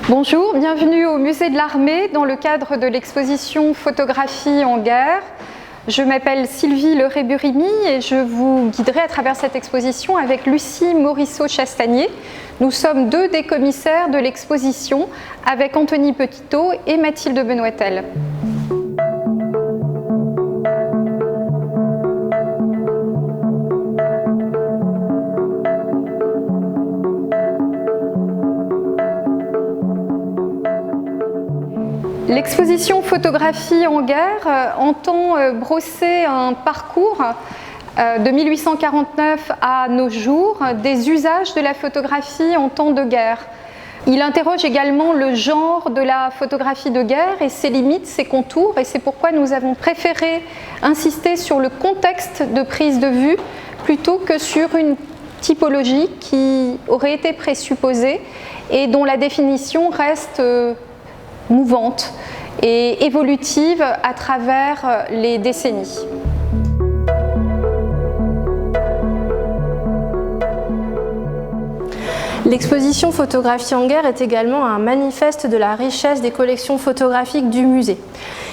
Bonjour, bienvenue au Musée de l'Armée dans le cadre de l'exposition Photographie en guerre. Je m'appelle Sylvie Leray-Burimi et je vous guiderai à travers cette exposition avec Lucie Morisseau-Chastanier. Nous sommes deux des commissaires de l'exposition avec Anthony Petitot et Mathilde Benoîtel. L'exposition Photographie en guerre entend brosser un parcours de 1849 à nos jours des usages de la photographie en temps de guerre. Il interroge également le genre de la photographie de guerre et ses limites, ses contours, et c'est pourquoi nous avons préféré insister sur le contexte de prise de vue plutôt que sur une typologie qui aurait été présupposée et dont la définition reste mouvante et évolutive à travers les décennies. L'exposition Photographie en guerre est également un manifeste de la richesse des collections photographiques du musée.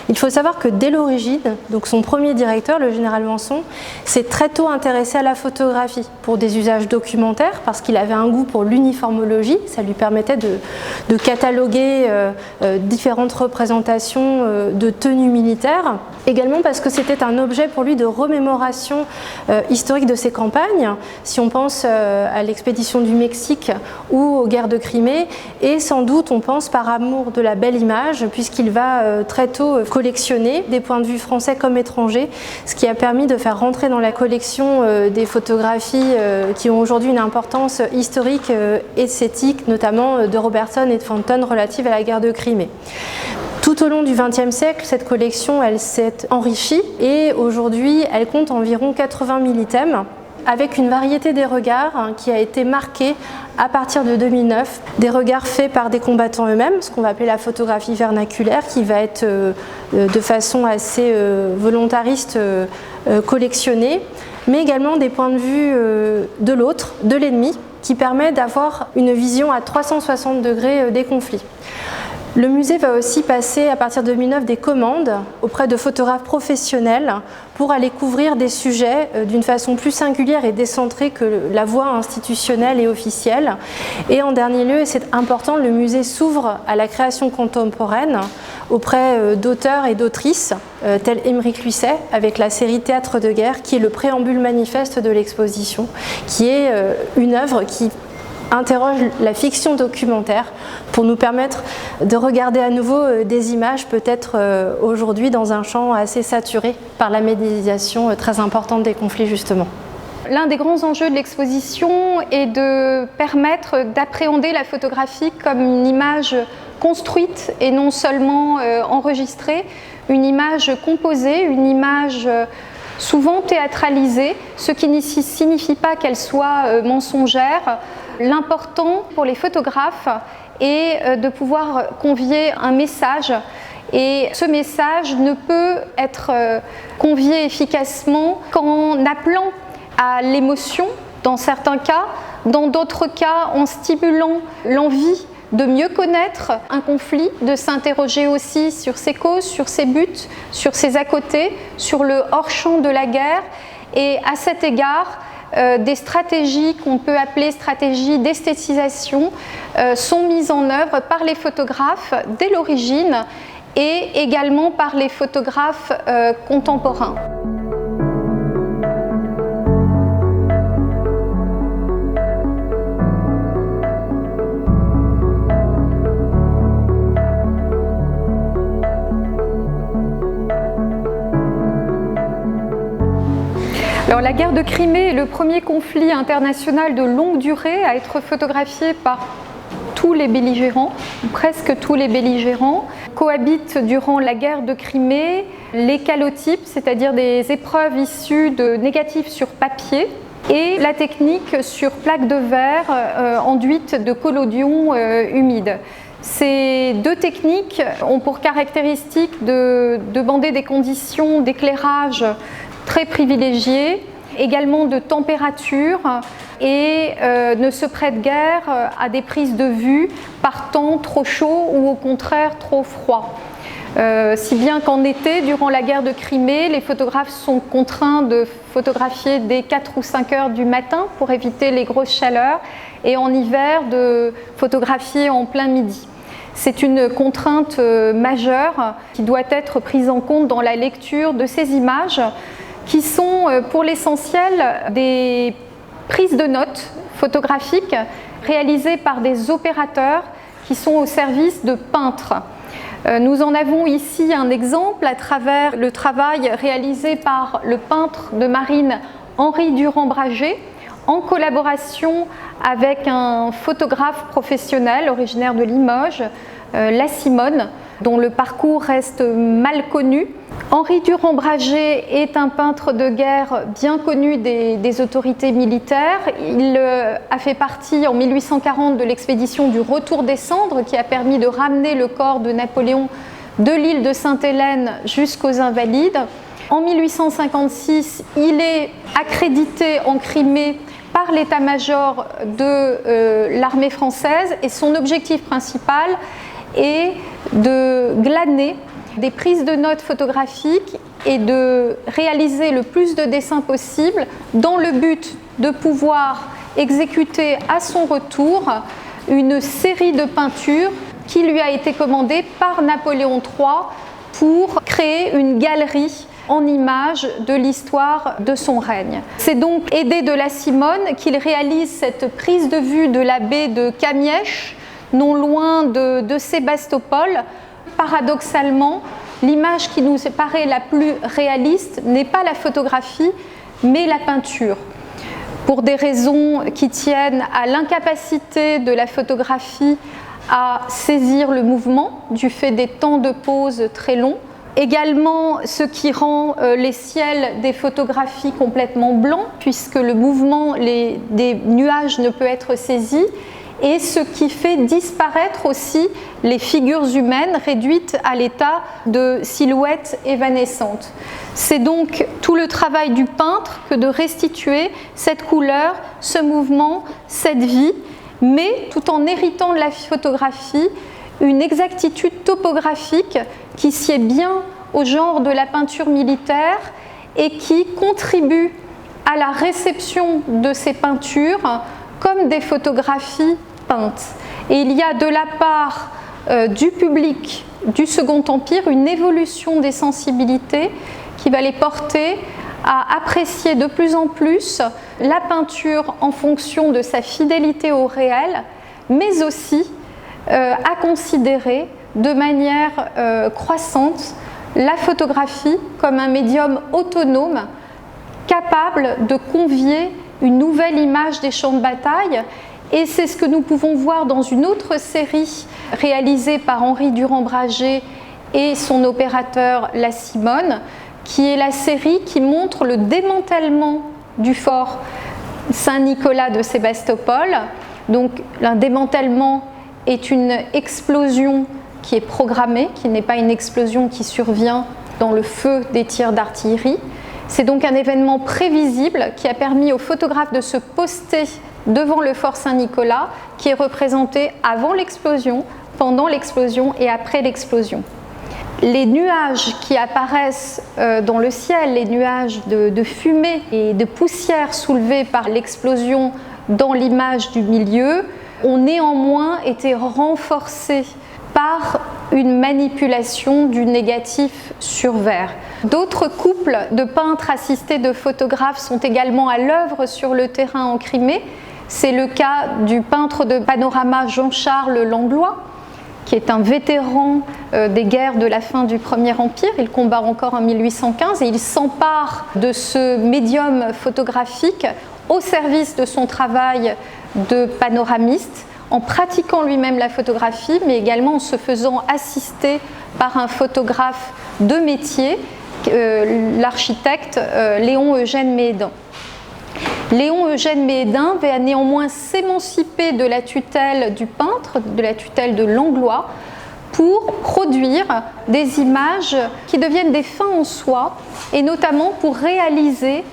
Il faut savoir que dès l'origine, donc son premier directeur, le général Vanson, s'est très tôt intéressé à la photographie pour des usages documentaires parce qu'il avait un goût pour l'uniformologie, ça lui permettait de cataloguer différentes représentations de tenues militaires. Également parce que c'était un objet pour lui de remémoration historique de ses campagnes, si on pense à l'expédition du Mexique ou aux guerres de Crimée, et sans doute on pense par amour de la belle image, puisqu'il va très tôt collectionner des points de vue français comme étrangers, ce qui a permis de faire rentrer dans la collection des photographies qui ont aujourd'hui une importance historique et esthétique, notamment de Robertson et de Fenton relatives à la guerre de Crimée. Tout au long du XXe siècle, cette collection elle s'est enrichie et aujourd'hui elle compte environ 80 000 items avec une variété des regards qui a été marquée à partir de 2009, des regards faits par des combattants eux-mêmes, ce qu'on va appeler la photographie vernaculaire, qui va être de façon assez volontariste collectionnée, mais également des points de vue de l'autre, de l'ennemi, qui permet d'avoir une vision à 360 degrés des conflits. Le musée va aussi passer à partir de 2009 des commandes auprès de photographes professionnels pour aller couvrir des sujets d'une façon plus singulière et décentrée que la voie institutionnelle et officielle. Et en dernier lieu, et c'est important, le musée s'ouvre à la création contemporaine auprès d'auteurs et d'autrices tels Émeric Luisset avec la série Théâtre de guerre qui est le préambule manifeste de l'exposition, qui est une œuvre qui interroge la fiction documentaire pour nous permettre de regarder à nouveau des images peut-être aujourd'hui dans un champ assez saturé par la médiatisation très importante des conflits justement. L'un des grands enjeux de l'exposition est de permettre d'appréhender la photographie comme une image construite et non seulement enregistrée, une image composée, une image souvent théâtralisée, ce qui ne signifie pas qu'elle soit mensongère. L'important pour les photographes est de pouvoir convier un message et ce message ne peut être convié efficacement qu'en appelant à l'émotion dans certains cas, dans d'autres cas en stimulant l'envie de mieux connaître un conflit, de s'interroger aussi sur ses causes, sur ses buts, sur ses à-côtés, sur le hors-champ de la guerre. Et à cet égard, des stratégies qu'on peut appeler stratégies d'esthétisation sont mises en œuvre par les photographes dès l'origine et également par les photographes contemporains. Alors, la guerre de Crimée est le premier conflit international de longue durée à être photographié par tous les belligérants, ou presque tous les belligérants. Cohabitent durant la guerre de Crimée les calotypes, c'est-à-dire des épreuves issues de négatifs sur papier, et la technique sur plaque de verre enduite de collodion humide. Ces deux techniques ont pour caractéristique de demander des conditions d'éclairage très privilégiées également de température et ne se prête guère à des prises de vue par temps trop chaud ou au contraire trop froid. Si bien qu'en été, durant la guerre de Crimée, les photographes sont contraints de photographier dès 4 ou 5 heures du matin pour éviter les grosses chaleurs, et en hiver de photographier en plein midi. C'est une contrainte majeure qui doit être prise en compte dans la lecture de ces images qui sont pour l'essentiel des prises de notes photographiques réalisées par des opérateurs qui sont au service de peintres. Nous en avons ici un exemple à travers le travail réalisé par le peintre de marine Henri Durand-Bragé en collaboration avec un photographe professionnel originaire de Limoges, La Simone, dont le parcours reste mal connu. Henri Durand-Bragé est un peintre de guerre bien connu des autorités militaires. Il a fait partie en 1840 de l'expédition du Retour des Cendres qui a permis de ramener le corps de Napoléon de l'île de Sainte-Hélène jusqu'aux Invalides. En 1856, il est accrédité en Crimée par l'état-major de l'armée française et son objectif principal est de glaner des prises de notes photographiques et de réaliser le plus de dessins possible dans le but de pouvoir exécuter à son retour une série de peintures qui lui a été commandée par Napoléon III pour créer une galerie en images de l'histoire de son règne. C'est donc aidé de La Simone qu'il réalise cette prise de vue de la baie de Kamièche, non loin de Sébastopol. Paradoxalement, l'image qui nous paraît la plus réaliste n'est pas la photographie, mais la peinture. Pour des raisons qui tiennent à l'incapacité de la photographie à saisir le mouvement du fait des temps de pause très longs. Également, ce qui rend les ciels des photographies complètement blancs, puisque le mouvement des nuages ne peut être saisi, et ce qui fait disparaître aussi les figures humaines réduites à l'état de silhouettes évanescentes. C'est donc tout le travail du peintre que de restituer cette couleur, ce mouvement, cette vie, mais tout en héritant de la photographie une exactitude topographique qui sied bien au genre de la peinture militaire et qui contribue à la réception de ces peintures comme des photographies peintes. Et il y a de la part du public du Second Empire une évolution des sensibilités qui va les porter à apprécier de plus en plus la peinture en fonction de sa fidélité au réel, mais aussi à considérer de manière croissante la photographie comme un médium autonome capable de convier une nouvelle image des champs de bataille. Et c'est ce que nous pouvons voir dans une autre série réalisée par Henri Durand-Bragé et son opérateur La Simone, qui est la série qui montre le démantèlement du fort Saint-Nicolas de Sébastopol. Donc un démantèlement est une explosion qui est programmée, qui n'est pas une explosion qui survient dans le feu des tirs d'artillerie. C'est donc un événement prévisible qui a permis aux photographes de se poster devant le fort Saint-Nicolas, qui est représenté avant l'explosion, pendant l'explosion et après l'explosion. Les nuages qui apparaissent dans le ciel, les nuages de fumée et de poussière soulevés par l'explosion dans l'image du milieu, ont néanmoins été renforcés par une manipulation du négatif sur verre. D'autres couples de peintres assistés de photographes sont également à l'œuvre sur le terrain en Crimée. C'est le cas du peintre de panorama Jean-Charles Langlois, qui est un vétéran des guerres de la fin du Premier Empire. Il combat encore en 1815 et il s'empare de ce médium photographique au service de son travail de panoramiste, en pratiquant lui-même la photographie, mais également en se faisant assister par un photographe de métier, l'architecte Léon-Eugène Méhédin. Léon-Eugène Méhédin va néanmoins s'émanciper de la tutelle du peintre, de la tutelle de Langlois, pour produire des images qui deviennent des fins en soi, et notamment pour réaliser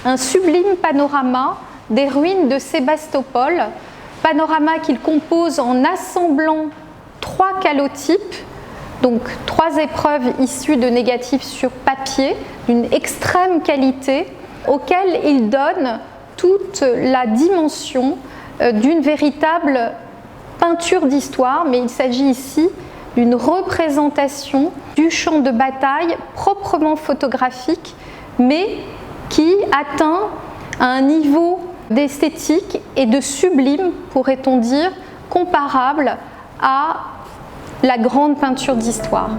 un sublime panorama des ruines de Sébastopol, panorama qu'il compose en assemblant 3 calotypes, donc 3 épreuves issues de négatifs sur papier d'une extrême qualité, auxquelles il donne toute la dimension d'une véritable peinture d'histoire, mais il s'agit ici d'une représentation du champ de bataille proprement photographique, mais qui atteint un niveau d'esthétique et de sublime, pourrait-on dire, comparable à la grande peinture d'histoire.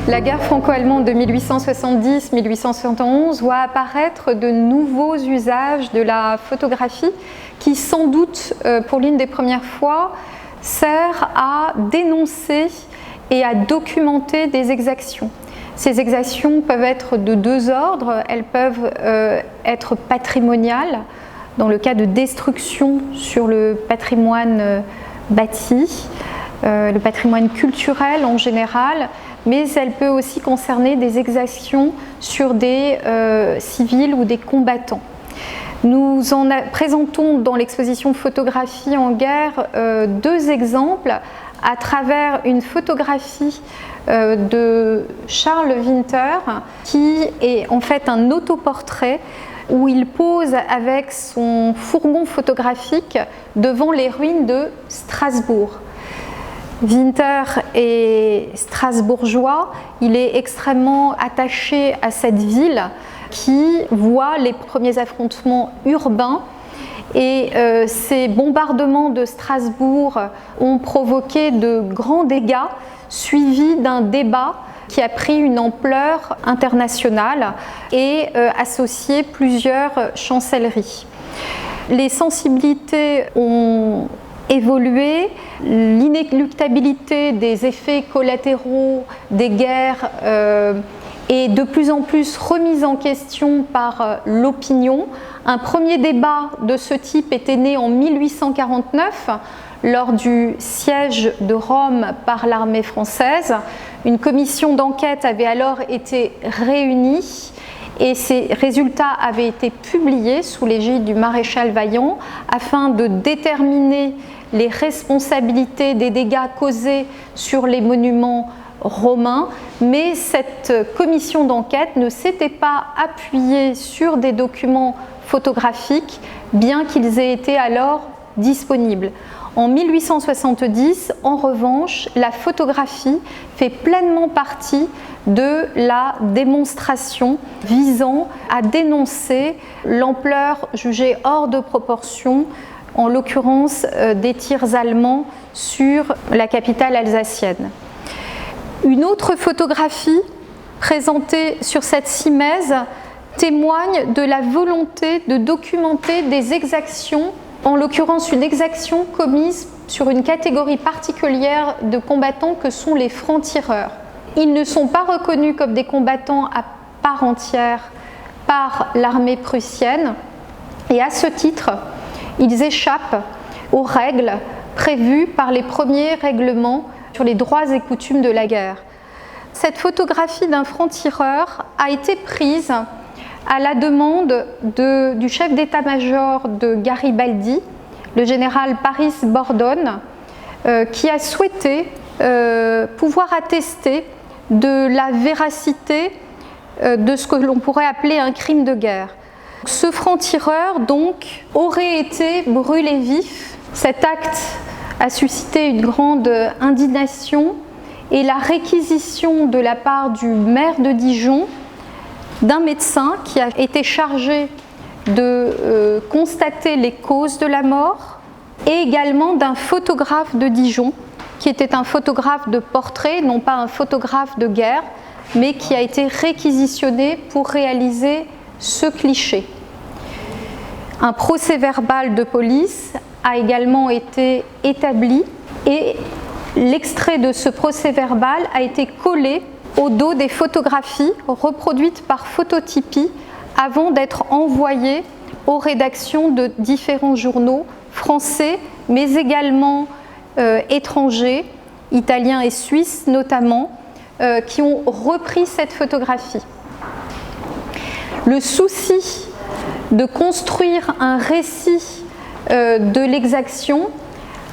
La guerre franco-allemande de 1870-1871 voit apparaître de nouveaux usages de la photographie qui, sans doute, pour l'une des premières fois, sert à dénoncer et à documenter des exactions. Ces exactions peuvent être de 2 ordres. Elles peuvent être patrimoniales, dans le cas de destruction sur le patrimoine bâti, le patrimoine culturel en général, mais elle peut aussi concerner des exactions sur des civils ou des combattants. Nous en présentons dans l'exposition Photographie en guerre 2 exemples à travers une photographie de Charles Winter qui est en fait un autoportrait où il pose avec son fourgon photographique devant les ruines de Strasbourg. Winter est strasbourgeois, il est extrêmement attaché à cette ville qui voit les premiers affrontements urbains et ces bombardements de Strasbourg ont provoqué de grands dégâts suivis d'un débat qui a pris une ampleur internationale et associé plusieurs chancelleries. Les sensibilités ont évolué, l'inéluctabilité des effets collatéraux des guerres est de plus en plus remise en question par l'opinion. Un premier débat de ce type était né en 1849 lors du siège de Rome par l'armée française. Une commission d'enquête avait alors été réunie et ces résultats avaient été publiés sous l'égide du maréchal Vaillant afin de déterminer les responsabilités des dégâts causés sur les monuments romains, mais cette commission d'enquête ne s'était pas appuyée sur des documents photographiques, bien qu'ils aient été alors disponibles. En 1870, en revanche, la photographie fait pleinement partie de la démonstration visant à dénoncer l'ampleur jugée hors de proportion, en l'occurrence des tirs allemands sur la capitale alsacienne. Une autre photographie présentée sur cette simèse témoigne de la volonté de documenter des exactions, en l'occurrence une exaction commise sur une catégorie particulière de combattants que sont les francs-tireurs. Ils ne sont pas reconnus comme des combattants à part entière par l'armée prussienne et à ce titre, ils échappent aux règles prévues par les premiers règlements sur les droits et coutumes de la guerre. Cette photographie d'un franc-tireur a été prise à la demande du chef d'état-major de Garibaldi, le général Paris Bordone, qui a souhaité pouvoir attester de la véracité de ce que l'on pourrait appeler un crime de guerre. Ce franc-tireur donc aurait été brûlé vif. Cet acte a suscité une grande indignation et la réquisition de la part du maire de Dijon d'un médecin qui a été chargé de constater les causes de la mort et également d'un photographe de Dijon qui était un photographe de portrait, non pas un photographe de guerre, mais qui a été réquisitionné pour réaliser ce cliché. Un procès-verbal de police a également été établi et l'extrait de ce procès-verbal a été collé au dos des photographies reproduites par phototypie avant d'être envoyées aux rédactions de différents journaux français, mais également étrangers, italiens et suisses notamment, qui ont repris cette photographie. Le souci de construire un récit de l'exaction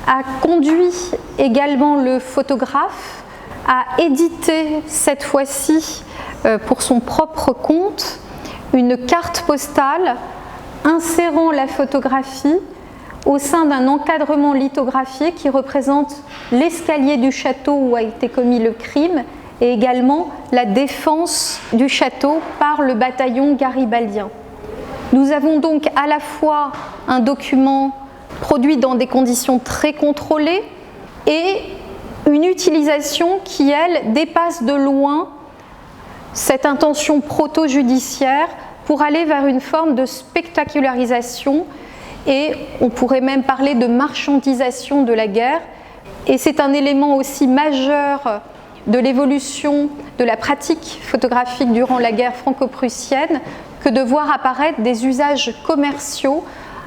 a conduit également le photographe à éditer cette fois-ci pour son propre compte une carte postale insérant la photographie au sein d'un encadrement lithographié qui représente l'escalier du château où a été commis le crime et également la défense du château par le bataillon garibaldien. Nous avons donc à la fois un document produit dans des conditions très contrôlées et une utilisation qui, elle, dépasse de loin cette intention proto-judiciaire pour aller vers une forme de spectacularisation et on pourrait même parler de marchandisation de la guerre. Et c'est un élément aussi majeur de l'évolution de la pratique photographique durant la guerre franco-prussienne que de voir apparaître des usages commerciaux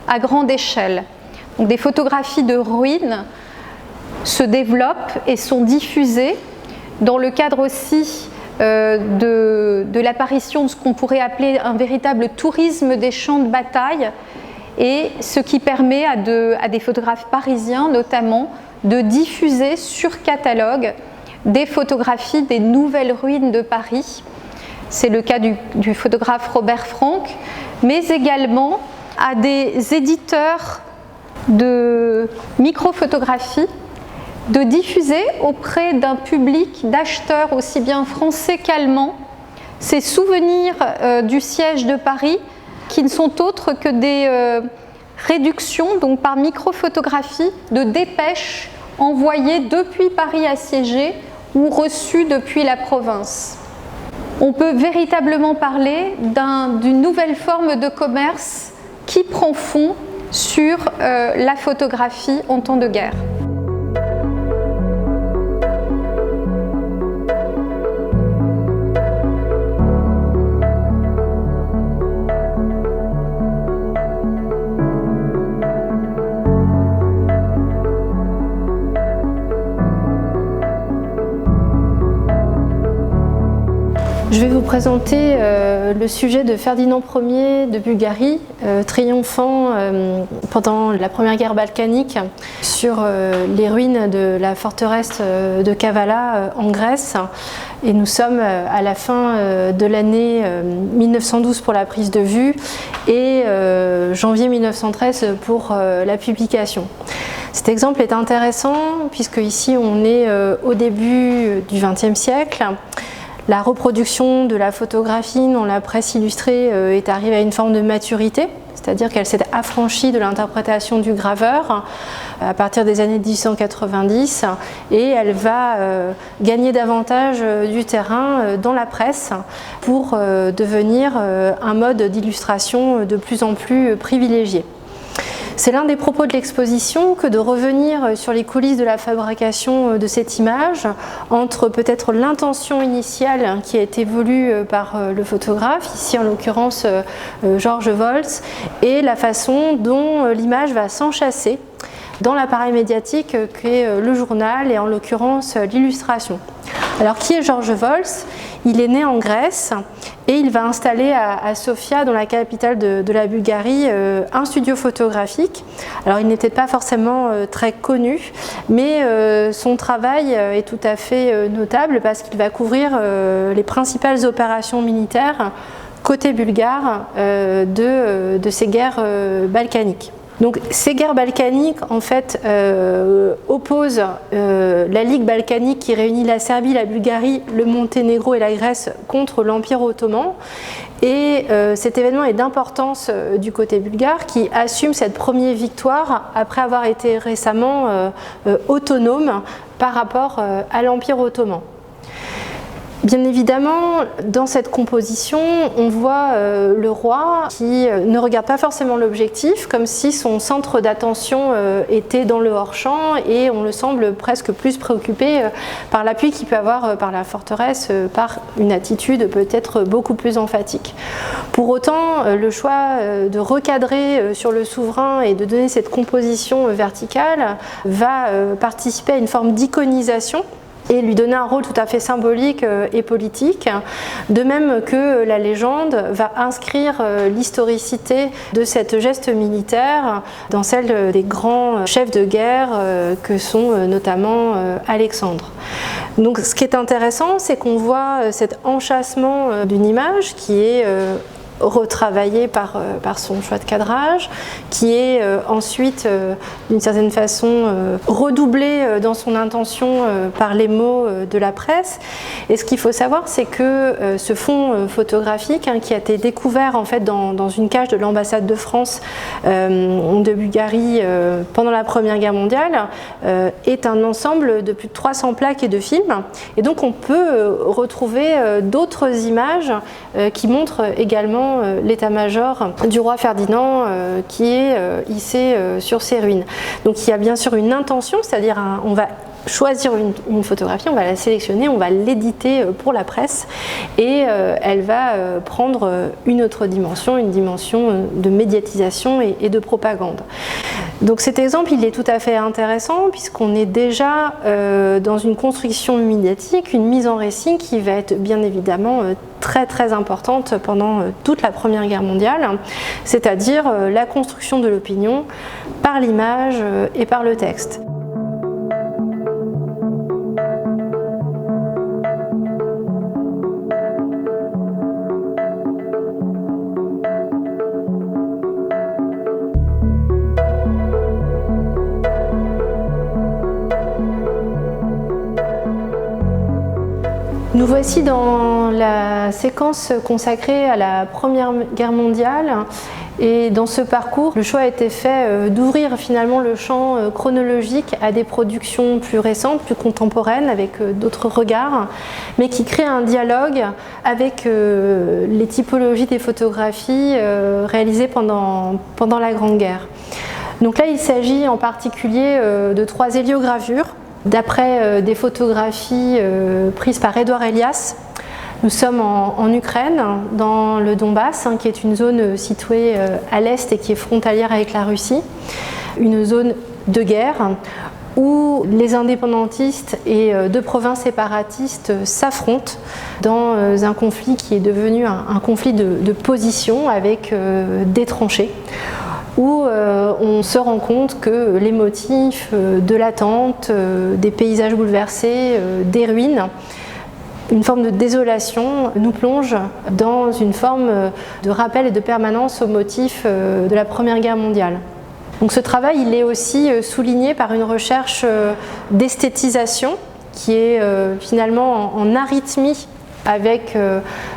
à grande échelle. Donc des photographies de ruines se développent et sont diffusées dans le cadre aussi de l'apparition de ce qu'on pourrait appeler un véritable tourisme des champs de bataille, et ce qui permet à des photographes parisiens notamment de diffuser sur catalogue des photographies des nouvelles ruines de Paris. C'est le cas du photographe Robert Frank, mais également à des éditeurs de microphotographie de diffuser auprès d'un public d'acheteurs aussi bien français qu'allemands ces souvenirs du siège de Paris qui ne sont autres que des réductions, donc par microphotographie, de dépêches envoyées depuis Paris assiégé ou reçues depuis la province. On peut véritablement parler d'une nouvelle forme de commerce qui prend fond sur la photographie en temps de guerre. Je vais vous présenter le sujet de Ferdinand Ier de Bulgarie, triomphant pendant la première guerre balkanique sur les ruines de la forteresse de Kavala en Grèce. Et nous sommes à la fin de l'année 1912 pour la prise de vue et janvier 1913 pour la publication. Cet exemple est intéressant puisque ici on est au début du XXe siècle. La reproduction de la photographie dans la presse illustrée est arrivée à une forme de maturité, c'est-à-dire qu'elle s'est affranchie de l'interprétation du graveur à partir des années 1890 et elle va gagner davantage du terrain dans la presse pour devenir un mode d'illustration de plus en plus privilégié. C'est l'un des propos de l'exposition que de revenir sur les coulisses de la fabrication de cette image, entre peut-être l'intention initiale qui a été voulue par le photographe, ici en l'occurrence Georges Volz, et la façon dont l'image va s'enchasser dans l'appareil médiatique qu'est le journal et en l'occurrence l'illustration. Alors qui est Georges Volz ? Il est né en Grèce et il va installer à Sofia, dans la capitale de la Bulgarie, un studio photographique. Alors il n'était pas forcément très connu, mais son travail est tout à fait notable parce qu'il va couvrir les principales opérations militaires côté bulgare de ces guerres balkaniques. Donc ces guerres balkaniques en fait opposent la Ligue balkanique qui réunit la Serbie, la Bulgarie, le Monténégro et la Grèce contre l'Empire ottoman. Et cet événement est d'importance du côté bulgare qui assume cette première victoire après avoir été récemment autonome par rapport à l'Empire ottoman. Bien évidemment, dans cette composition, on voit le roi qui ne regarde pas forcément l'objectif, comme si son centre d'attention était dans le hors-champ, et on le semble presque plus préoccupé par l'appui qu'il peut avoir par la forteresse, par une attitude peut-être beaucoup plus emphatique. Pour autant, le choix de recadrer sur le souverain et de donner cette composition verticale va participer à une forme d'iconisation et lui donner un rôle tout à fait symbolique et politique, de même que la légende va inscrire l'historicité de cette geste militaire dans celle des grands chefs de guerre que sont notamment Alexandre. Donc ce qui est intéressant, c'est qu'on voit cet enchâssement d'une image qui est retravaillé par son choix de cadrage, qui est ensuite d'une certaine façon redoublé dans son intention par les mots de la presse. Et ce qu'il faut savoir, c'est que ce fond photographique qui a été découvert en fait dans une cage de l'ambassade de France de Bulgarie pendant la Première Guerre mondiale est un ensemble de plus de 300 plaques et de films. Et donc on peut retrouver d'autres images qui montrent également l'état-major du roi Ferdinand qui est hissé sur ses ruines. Donc il y a bien sûr une intention, c'est-à-dire on va choisir une photographie, on va la sélectionner, on va l'éditer pour la presse et elle va prendre une autre dimension, une dimension de médiatisation et de propagande. Donc cet exemple il est tout à fait intéressant puisqu'on est déjà dans une construction médiatique, une mise en récit qui va être bien évidemment très très importante pendant toute la Première Guerre mondiale, c'est-à-dire la construction de l'opinion par l'image et par le texte. Nous voici dans la séquence consacrée à la Première Guerre mondiale et dans ce parcours, le choix a été fait d'ouvrir finalement le champ chronologique à des productions plus récentes, plus contemporaines, avec d'autres regards, mais qui créent un dialogue avec les typologies des photographies réalisées pendant la Grande Guerre. Donc là, il s'agit en particulier de 3 héliogravures d'après des photographies prises par Édouard Elias. Nous sommes en Ukraine, dans le Donbass, qui est une zone située à l'est et qui est frontalière avec la Russie, une zone de guerre où les indépendantistes et deux provinces séparatistes s'affrontent dans un conflit qui est devenu un conflit de position avec des tranchées, où on se rend compte que les motifs de l'attente, des paysages bouleversés, des ruines, une forme de désolation nous plonge dans une forme de rappel et de permanence aux motifs de la Première Guerre mondiale. Donc ce travail il est aussi souligné par une recherche d'esthétisation qui est finalement en arythmie avec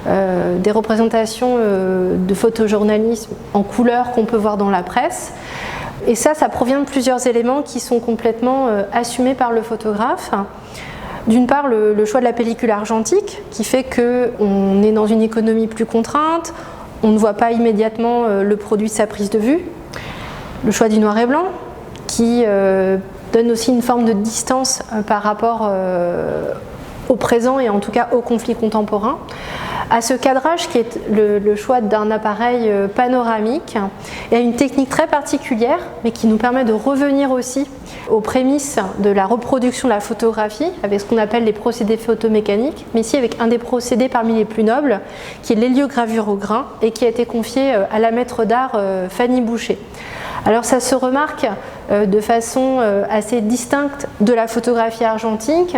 des représentations de photojournalisme en couleur qu'on peut voir dans la presse. Et ça provient de plusieurs éléments qui sont complètement assumés par le photographe. D'une part, le choix de la pellicule argentique, qui fait qu'on est dans une économie plus contrainte, on ne voit pas immédiatement le produit de sa prise de vue. Le choix du noir et blanc, qui donne aussi une forme de distance par rapport au présent et en tout cas au conflit contemporain, à ce cadrage qui est le choix d'un appareil panoramique et à une technique très particulière mais qui nous permet de revenir aussi aux prémices de la reproduction de la photographie avec ce qu'on appelle les procédés photomécaniques, mais ici avec un des procédés parmi les plus nobles qui est l'héliogravure au grain et qui a été confié à la maître d'art Fanny Boucher. Alors ça se remarque de façon assez distincte de la photographie argentique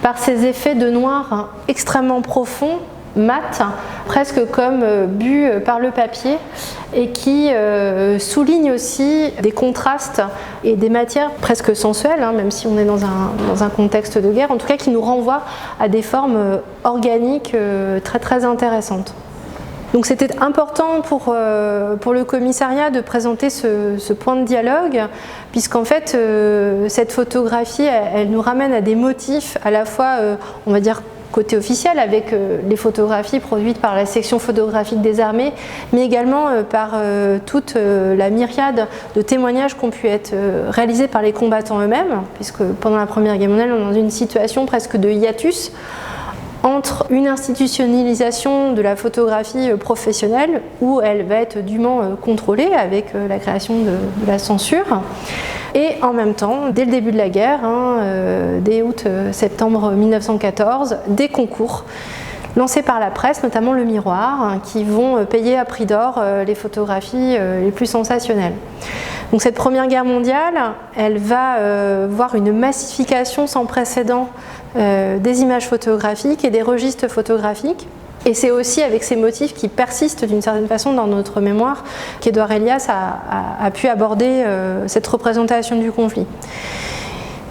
par ces effets de noir extrêmement profonds, mat, presque comme bu par le papier et qui souligne aussi des contrastes et des matières presque sensuelles, même si on est dans un contexte de guerre, en tout cas qui nous renvoient à des formes organiques très très intéressantes. Donc c'était important pour le commissariat de présenter ce point de dialogue, puisqu'en fait cette photographie elle nous ramène à des motifs à la fois on va dire côté officiel avec les photographies produites par la section photographique des armées, mais également par toute la myriade de témoignages qui ont pu être réalisés par les combattants eux-mêmes, puisque pendant la Première Guerre mondiale, on est dans une situation presque de hiatus entre une institutionnalisation de la photographie professionnelle, où elle va être dûment contrôlée avec la création de la censure, et en même temps, dès le début de la guerre, dès août-septembre 1914, des concours lancés par la presse, notamment Le Miroir, qui vont payer à prix d'or les photographies les plus sensationnelles. Donc cette Première Guerre mondiale, elle va voir une massification sans précédent des images photographiques et des registres photographiques. Et c'est aussi avec ces motifs qui persistent d'une certaine façon dans notre mémoire qu'Édouard Elias a pu aborder cette représentation du conflit.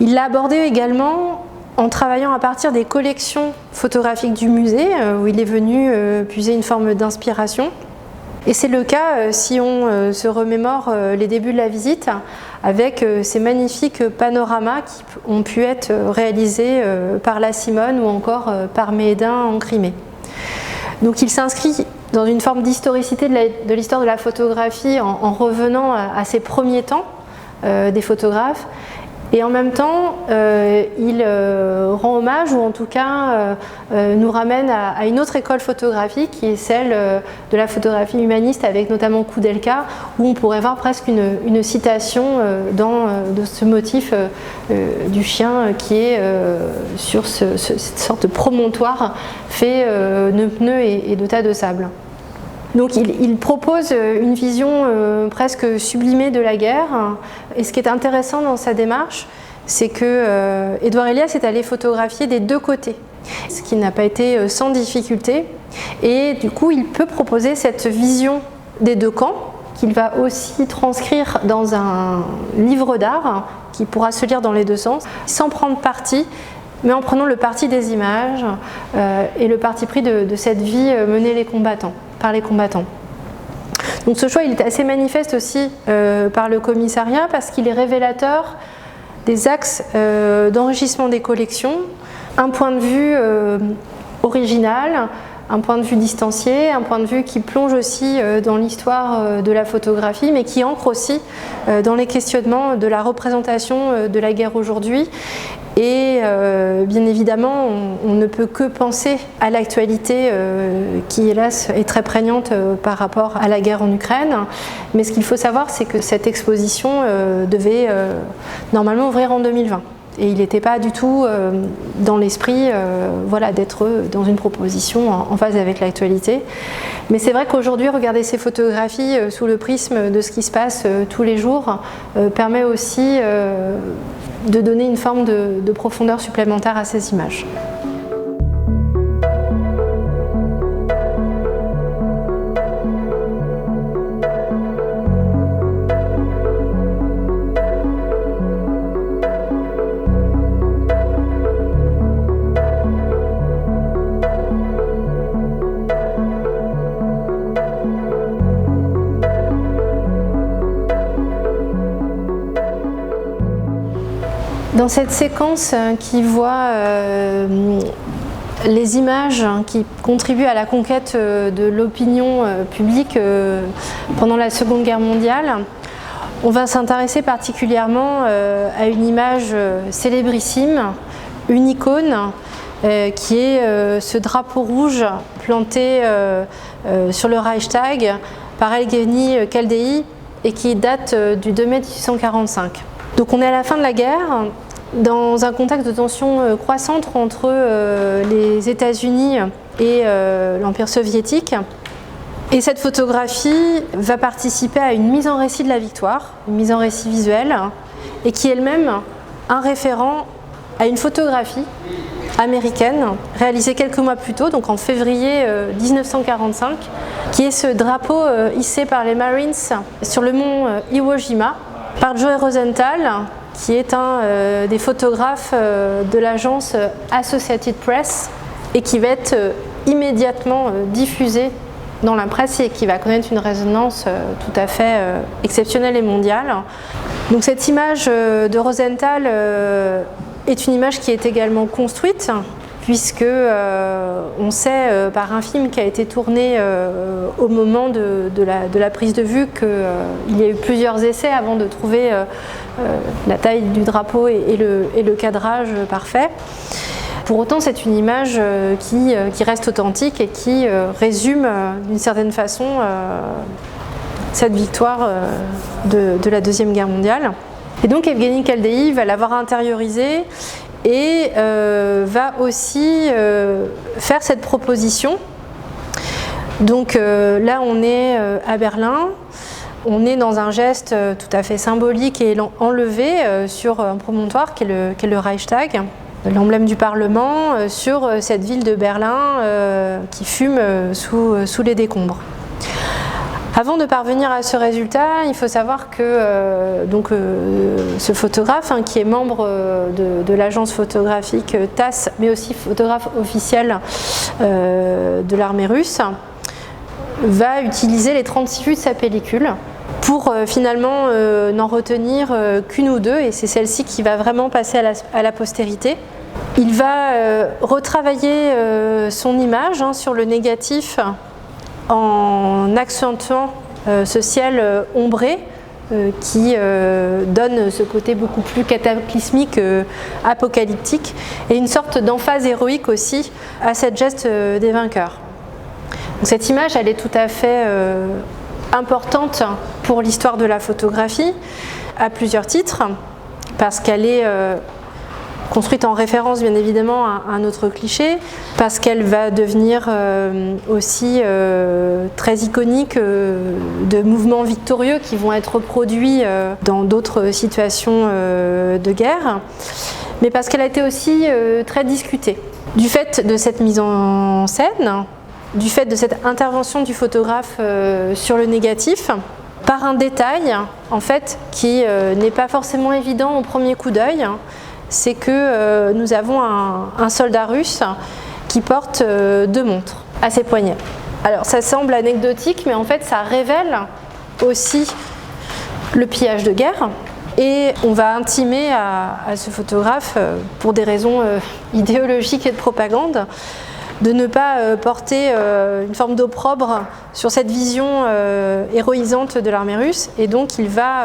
Il l'a abordé également en travaillant à partir des collections photographiques du musée, où il est venu puiser une forme d'inspiration. Et c'est le cas si on se remémore les débuts de la visite avec ces magnifiques panoramas qui ont pu être réalisés par La Simone ou encore par Méhédin en Crimée. Donc il s'inscrit dans une forme d'historicité de l'histoire de la photographie en revenant à ces premiers temps des photographes. Et en même temps, il rend hommage, ou en tout cas nous ramène à une autre école photographique qui est celle de la photographie humaniste, avec notamment Koudelka, où on pourrait voir presque une citation de ce motif du chien qui est sur cette sorte de promontoire fait de pneus et de tas de sable. Donc il propose une vision presque sublimée de la guerre, et ce qui est intéressant dans sa démarche, c'est que Édouard Elias est allé photographier des deux côtés, ce qui n'a pas été sans difficulté, et du coup il peut proposer cette vision des deux camps, qu'il va aussi transcrire dans un livre d'art qui pourra se lire dans les deux sens, sans prendre parti, mais en prenant le parti des images et le parti pris de cette vie menée par les combattants. Donc ce choix il est assez manifeste aussi par le commissariat, parce qu'il est révélateur des axes d'enrichissement des collections, un point de vue original, un point de vue distancié, un point de vue qui plonge aussi dans l'histoire de la photographie, mais qui ancre aussi dans les questionnements de la représentation de la guerre aujourd'hui. Et bien évidemment, on ne peut que penser à l'actualité qui, hélas, est très prégnante par rapport à la guerre en Ukraine. Mais ce qu'il faut savoir, c'est que cette exposition devait normalement ouvrir en 2020. Et il n'était pas du tout dans l'esprit d'être dans une proposition en phase avec l'actualité. Mais c'est vrai qu'aujourd'hui, regarder ces photographies sous le prisme de ce qui se passe tous les jours permet aussi de donner une forme de profondeur supplémentaire à ces images. Dans cette séquence qui voit les images qui contribuent à la conquête de l'opinion publique pendant la Seconde Guerre mondiale, on va s'intéresser particulièrement à une image célébrissime, une icône, qui est ce drapeau rouge planté sur le Reichstag par Evgueni Kaldei et qui date du 2 mai 1845. Donc on est à la fin de la guerre, dans un contexte de tension croissante entre les États-Unis et l'Empire soviétique. Et cette photographie va participer à une mise en récit de la victoire, une mise en récit visuelle, et qui est elle-même un référent à une photographie américaine réalisée quelques mois plus tôt, donc en février 1945, qui est ce drapeau hissé par les Marines sur le mont Iwo Jima par Joe Rosenthal, qui est un des photographes de l'agence Associated Press et qui va être immédiatement diffusé dans la presse et qui va connaître une résonance tout à fait exceptionnelle et mondiale. Donc cette image de Rosenthal est une image qui est également construite, puisque on sait par un film qui a été tourné au moment de la prise de vue qu'il y a eu plusieurs essais avant de trouver la taille du drapeau et le cadrage parfait. Pour autant, c'est une image qui reste authentique et qui résume d'une certaine façon cette victoire de la Deuxième Guerre mondiale. Et donc Evgueni Kaldei va l'avoir intériorisé et va aussi faire cette proposition. Donc là, on est à Berlin. On est dans un geste tout à fait symbolique et enlevé sur un promontoire qui est le Reichstag, l'emblème du Parlement, sur cette ville de Berlin qui fume sous les décombres. Avant de parvenir à ce résultat, il faut savoir que ce photographe, qui est membre de l'agence photographique TASS, mais aussi photographe officiel de l'armée russe, va utiliser les 36 vues de sa pellicule pour finalement n'en retenir qu'une ou deux, et c'est celle-ci qui va vraiment passer à la postérité. Il va retravailler son image sur le négatif en accentuant ce ciel ombré qui donne ce côté beaucoup plus cataclysmique, apocalyptique, et une sorte d'emphase héroïque aussi à cette geste des vainqueurs. Donc cette image, elle est tout à fait importante pour l'histoire de la photographie à plusieurs titres, parce qu'elle est construite en référence bien évidemment à un autre cliché, parce qu'elle va devenir aussi très iconique de mouvements victorieux qui vont être reproduits dans d'autres situations de guerre, mais parce qu'elle a été aussi très discutée. Du fait de cette mise en scène, du fait de cette intervention du photographe sur le négatif, par un détail en fait qui n'est pas forcément évident au premier coup d'œil, c'est que nous avons un soldat russe qui porte 2 montres à ses poignets. Alors ça semble anecdotique, mais en fait ça révèle aussi le pillage de guerre, et on va intimer à ce photographe, pour des raisons idéologiques et de propagande, de ne pas porter une forme d'opprobre sur cette vision héroïsante de l'armée russe, et donc il va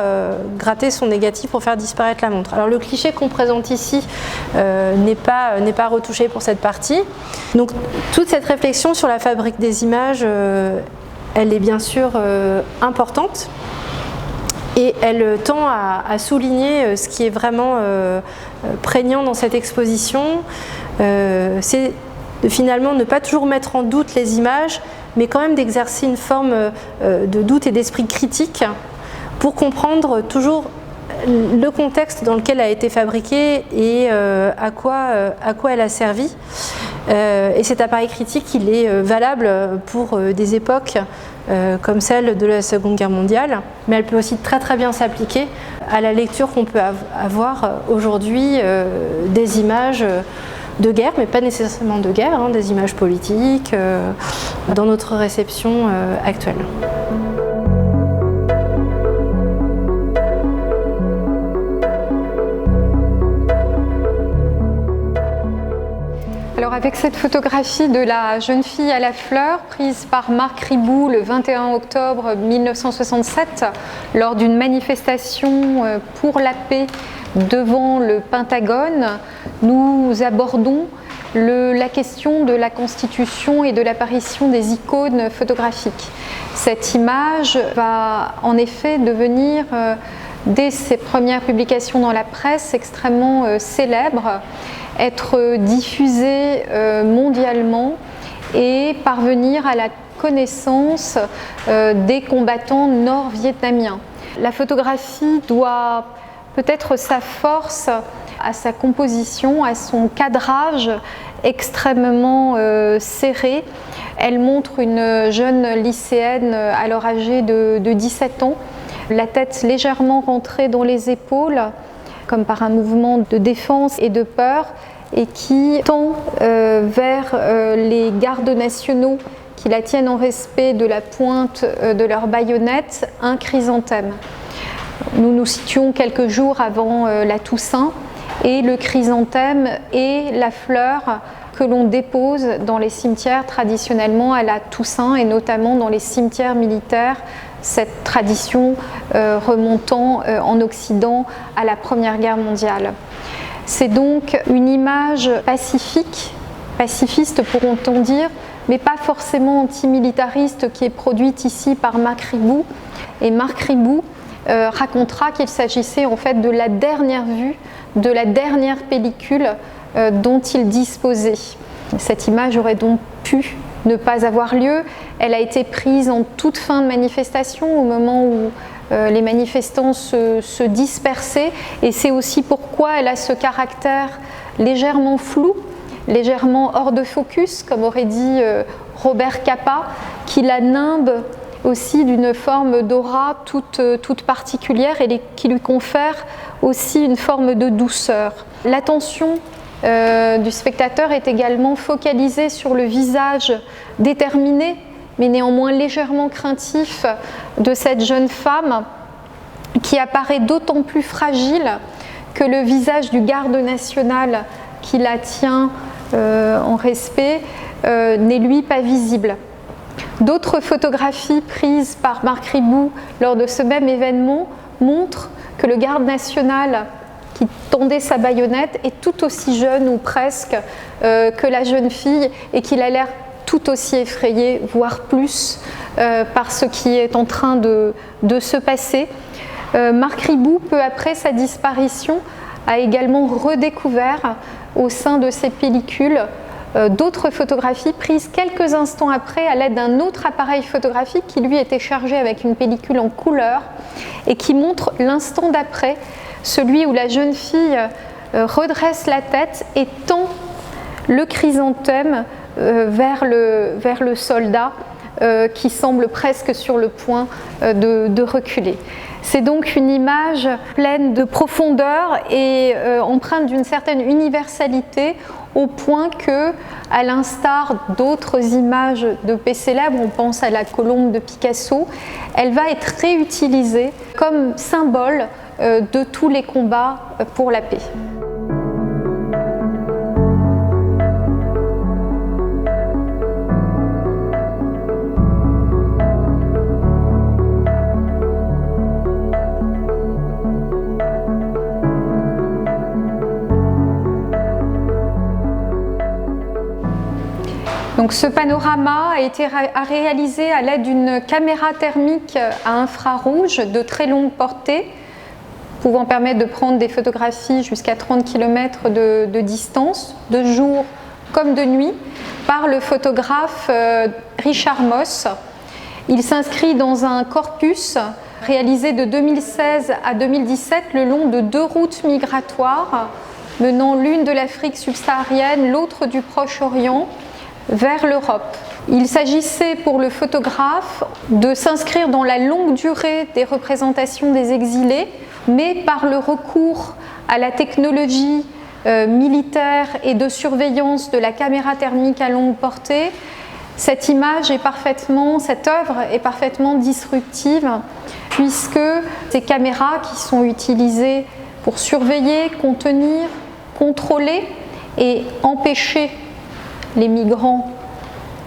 gratter son négatif pour faire disparaître la montre. Alors le cliché qu'on présente ici n'est pas retouché pour cette partie. Donc toute cette réflexion sur la fabrique des images, elle est bien sûr importante, et elle tend à souligner ce qui est vraiment prégnant dans cette exposition. C'est de finalement ne pas toujours mettre en doute les images, mais quand même d'exercer une forme de doute et d'esprit critique pour comprendre toujours le contexte dans lequel elle a été fabriquée et à quoi elle a servi. Et cet appareil critique, il est valable pour des époques comme celle de la Seconde Guerre mondiale, mais elle peut aussi très très bien s'appliquer à la lecture qu'on peut avoir aujourd'hui des images de guerre, mais pas nécessairement de guerre, des images politiques dans notre réception actuelle. Alors avec cette photographie de la jeune fille à la fleur, prise par Marc Ribou le 21 octobre 1967 lors d'une manifestation pour la paix devant le Pentagone, nous abordons la question de la constitution et de l'apparition des icônes photographiques. Cette image va en effet devenir, dès ses premières publications dans la presse, extrêmement célèbre, être diffusée mondialement et parvenir à la connaissance des combattants nord-vietnamiens. La photographie doit peut-être sa force à sa composition, à son cadrage extrêmement serré. Elle montre une jeune lycéenne alors âgée de 17 ans, la tête légèrement rentrée dans les épaules, comme par un mouvement de défense et de peur, et qui tend vers les gardes nationaux qui la tiennent en respect de la pointe de leur baïonnette, un chrysanthème. Nous nous situons quelques jours avant la Toussaint, et le chrysanthème est la fleur que l'on dépose dans les cimetières traditionnellement à la Toussaint et notamment dans les cimetières militaires, cette tradition remontant en Occident à la Première Guerre mondiale. C'est donc une image pacifique, pacifiste pourront-on dire, mais pas forcément antimilitariste qui est produite ici par Marc Ribou. Et Marc Ribou racontera qu'il s'agissait en fait de la dernière vue, de la dernière pellicule dont il disposait. Cette image aurait donc pu ne pas avoir lieu. Elle a été prise en toute fin de manifestation, au moment où les manifestants se dispersaient, et c'est aussi pourquoi elle a ce caractère légèrement flou, légèrement hors de focus, comme aurait dit Robert Capa, qui la nimbe aussi d'une forme d'aura toute particulière et qui lui confère aussi une forme de douceur. L'attention du spectateur est également focalisée sur le visage déterminé, mais néanmoins légèrement craintif de cette jeune femme qui apparaît d'autant plus fragile que le visage du garde national qui la tient en respect n'est lui pas visible. D'autres photographies prises par Marc Ribou lors de ce même événement montrent que le garde national qui tendait sa baïonnette est tout aussi jeune ou presque que la jeune fille et qu'il a l'air tout aussi effrayé, voire plus, par ce qui est en train de se passer. Marc Ribou, peu après sa disparition, a également redécouvert au sein de ses pellicules d'autres photographies prises quelques instants après à l'aide d'un autre appareil photographique qui lui était chargé avec une pellicule en couleur et qui montre l'instant d'après, celui où la jeune fille redresse la tête et tend le chrysanthème vers le soldat qui semble presque sur le point de reculer. C'est donc une image pleine de profondeur et empreinte d'une certaine universalité, au point que, à l'instar d'autres images de paix célèbres, on pense à la colombe de Picasso, elle va être réutilisée comme symbole de tous les combats pour la paix. Donc ce panorama a été réalisé à l'aide d'une caméra thermique à infrarouge de très longue portée, pouvant permettre de prendre des photographies jusqu'à 30 km de distance, de jour comme de nuit, par le photographe Richard Moss. Il s'inscrit dans un corpus réalisé de 2016 à 2017 le long de 2 routes migratoires menant l'une de l'Afrique subsaharienne, l'autre du Proche-Orient, vers l'Europe. Il s'agissait pour le photographe de s'inscrire dans la longue durée des représentations des exilés, mais par le recours à la technologie militaire et de surveillance de la caméra thermique à longue portée, cette œuvre est parfaitement disruptive, puisque ces caméras qui sont utilisées pour surveiller, contenir, contrôler et empêcher les migrants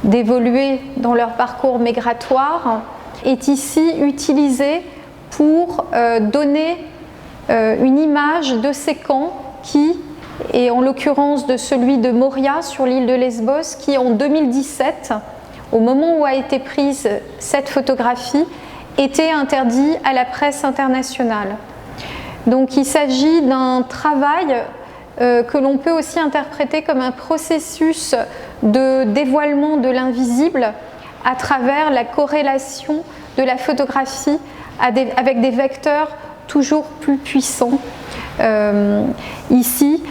d'évoluer dans leur parcours migratoire, est ici utilisée pour donner une image de ces camps qui, et en l'occurrence de celui de Moria sur l'île de Lesbos, qui en 2017, au moment où a été prise cette photographie, était interdit à la presse internationale. Donc il s'agit d'un travail que l'on peut aussi interpréter comme un processus de dévoilement de l'invisible à travers la corrélation de la photographie avec des vecteurs toujours plus puissants. Ici,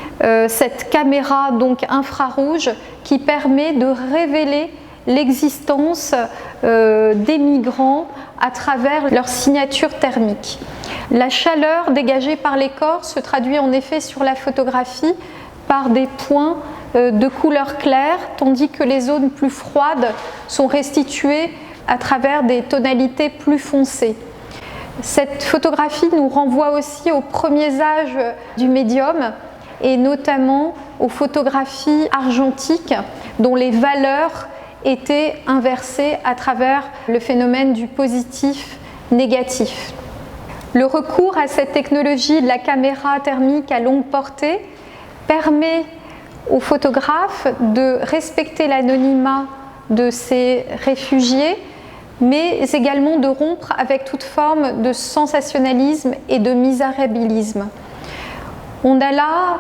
cette caméra donc infrarouge qui permet de révéler l'existence des migrants à travers leur signature thermique. La chaleur dégagée par les corps se traduit en effet sur la photographie par des points de couleur claire, tandis que les zones plus froides sont restituées à travers des tonalités plus foncées. Cette photographie nous renvoie aussi aux premiers âges du médium, et notamment aux photographies argentiques dont les valeurs étaient inversées à travers le phénomène du positif-négatif. Le recours à cette technologie de la caméra thermique à longue portée permet aux photographes de respecter l'anonymat de ces réfugiés, mais également de rompre avec toute forme de sensationnalisme et de misérabilisme. On a là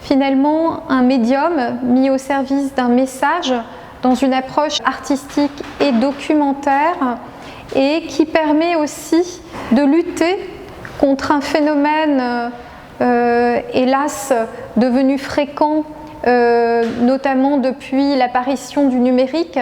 finalement un médium mis au service d'un message dans une approche artistique et documentaire et qui permet aussi de lutter contre un phénomène hélas devenu fréquent, notamment depuis l'apparition du numérique,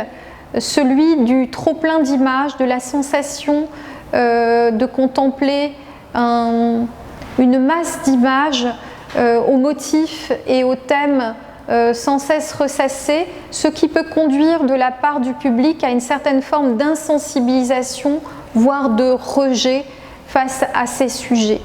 celui du trop-plein d'images, de la sensation de contempler une masse d'images aux motifs et aux thèmes sans cesse ressassés, ce qui peut conduire de la part du public à une certaine forme d'insensibilisation, voire de rejet face à ces sujets.